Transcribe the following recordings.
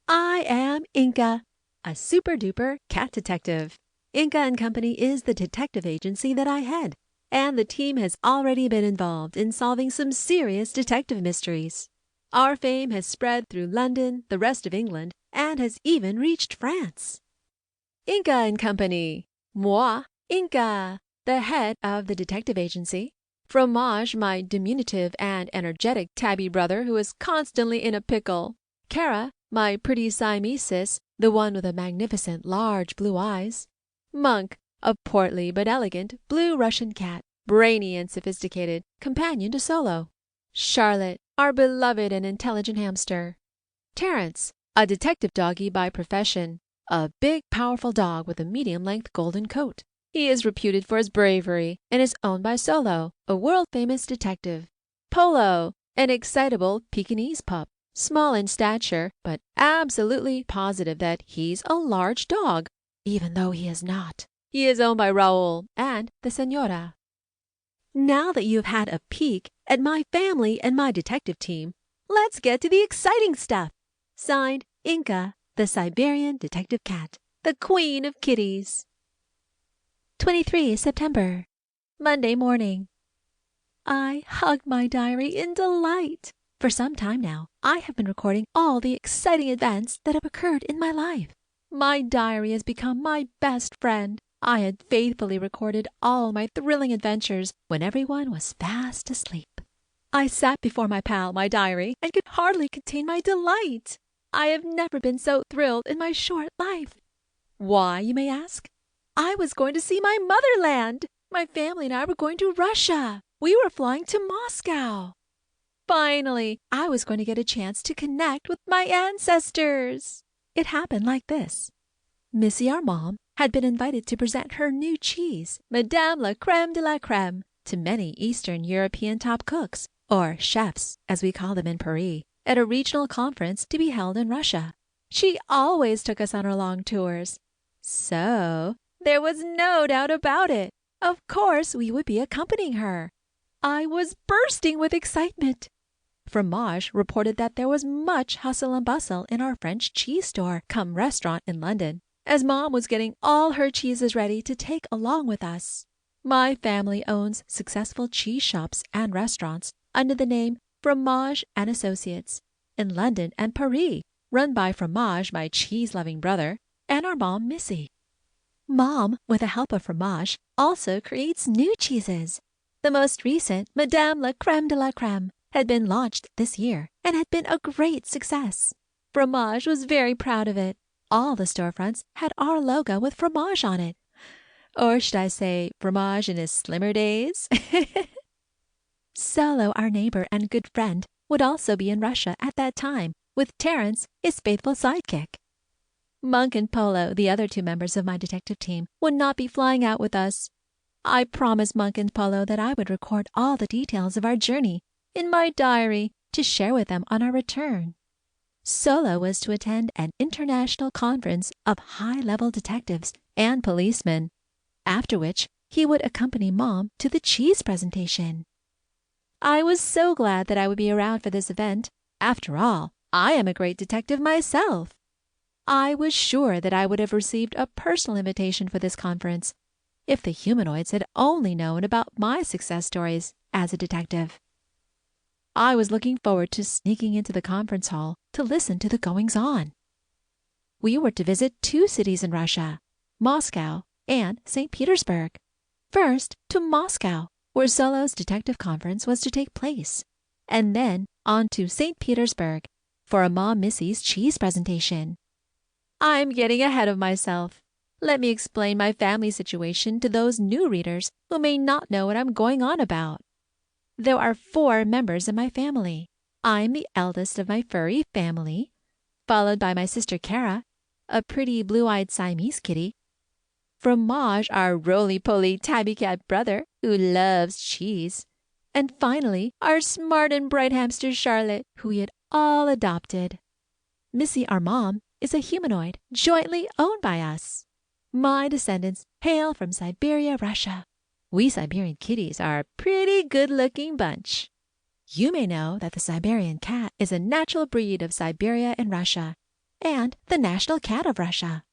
I am Inca, a super-duper cat detective. Inca & Company is the detective agency that I head, and the team has already been involved in solving some serious detective mysteries. Our fame has spread through London, the rest of England, and has even reached France. Inca & Company. Moi, Inca, the head of the detective agency. Fromage, my diminutive and energetic tabby brother who is constantly in a pickle. Kara, my pretty Siamese sis, the one with the magnificent large blue eyes. Monk, a portly but elegant blue Russian cat, brainy and sophisticated, companion to Solo. Charlotte, our beloved and intelligent hamster. Terence, a detective doggy by profession, a big powerful dog with a medium-length golden coat. He is reputed for his bravery and is owned by Solo, a world-famous detective. Polo, an excitable Pekingese pup, small in stature, but absolutely positive that he's a large dog, even though he is not. He is owned by Raoul and the Señora. Now that you've had a peek at my family and my detective team, let's get to the exciting stuff. Signed, Inca, the Siberian detective cat, the queen of kitties. 23 September, Monday morning. I hugged my diary in delight. For some time now, I have been recording all the exciting events that have occurred in my life. My diary has become my best friend. I had faithfully recorded all my thrilling adventures when everyone was fast asleep. I sat before my pal, my diary, and could hardly contain my delight. I have never been so thrilled in my short life. Why, you may ask? I was going to see my motherland. My family and I were going to Russia. We were flying to Moscow. Finally, I was going to get a chance to connect with my ancestors. It happened like this. Missy, our mom, had been invited to present her new cheese, Madame la Crème de la Crème, to many Eastern European top cooks, or chefs, as we call them in Paris, at a regional conference to be held in Russia. She always took us on her long tours. So there was no doubt about it. Of course, we would be accompanying her. I was bursting with excitement. Fromage reported that there was much hustle and bustle in our French cheese store cum restaurant in London, as Mom was getting all her cheeses ready to take along with us. My family owns successful cheese shops and restaurants under the name Fromage and Associates in London and Paris, run by Fromage, my cheese-loving brother, and our mom, Missy. Mom, with the help of Fromage, also creates new cheeses. The most recent, Madame la Crème de la Crème, had been launched this year and had been a great success. Fromage was very proud of it. All the storefronts had our logo with Fromage on it. Or should I say Fromage in his slimmer days? Solo, our neighbor and good friend, would also be in Russia at that time, with Terence, his faithful sidekick. Monk and Polo, the other two members of my detective team, would not be flying out with us. I promised Monk and Polo that I would record all the details of our journey in my diary to share with them on our return. Solo was to attend an international conference of high-level detectives and policemen, after which he would accompany Mom to the cheese presentation. I was so glad that I would be around for this event. After all, I am a great detective myself. I was sure that I would have received a personal invitation for this conference if the humanoids had only known about my success stories as a detective. I was looking forward to sneaking into the conference hall to listen to the goings-on. We were to visit 2 cities in Russia, Moscow and St. Petersburg. First to Moscow, where Solo's detective conference was to take place, and then on to St. Petersburg for a Mom Missy's cheese presentation. I'm getting ahead of myself. Let me explain my family situation to those new readers who may not know what I'm going on about. There are 4 members in my family. I'm the eldest of my furry family, followed by my sister Kara, a pretty blue-eyed Siamese kitty, Fromage, our roly-poly tabby cat brother who loves cheese, and finally our smart and bright hamster Charlotte, who we had all adopted. Missy, our mom, is a humanoid jointly owned by us. My descendants hail from Siberia, Russia. We Siberian kitties are a pretty good-looking bunch. You may know that the Siberian cat is a natural breed of Siberia and Russia. and the national cat of Russia.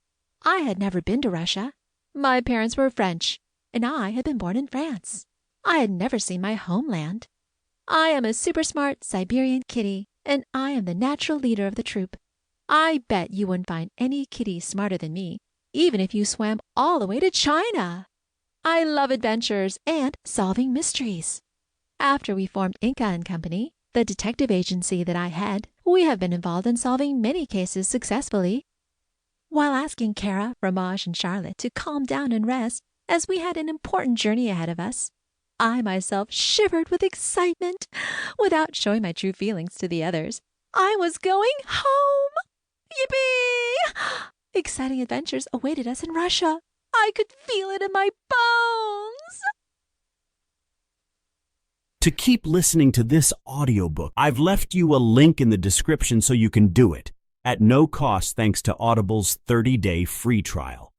I had never been to Russia. My parents were French, and I had been born in France. I had never seen my homeland. I am a super smart Siberian kitty, and I am the natural leader of the troop. I bet you wouldn't find any kitty smarter than me, even if you swam all the way to China. I love adventures and solving mysteries. After we formed Inca and Company, the detective agency that I head, we have been involved in solving many cases successfully. While asking Kara, Ramage, and Charlotte to calm down and rest, as we had an important journey ahead of us, I myself shivered with excitement. Without showing my true feelings to the others, I was going home! Yippee! Exciting adventures awaited us in Russia. I could feel it in my bones! To keep listening to this audiobook, I've left you a link in the description so you can do it, at no cost thanks to Audible's 30-day free trial.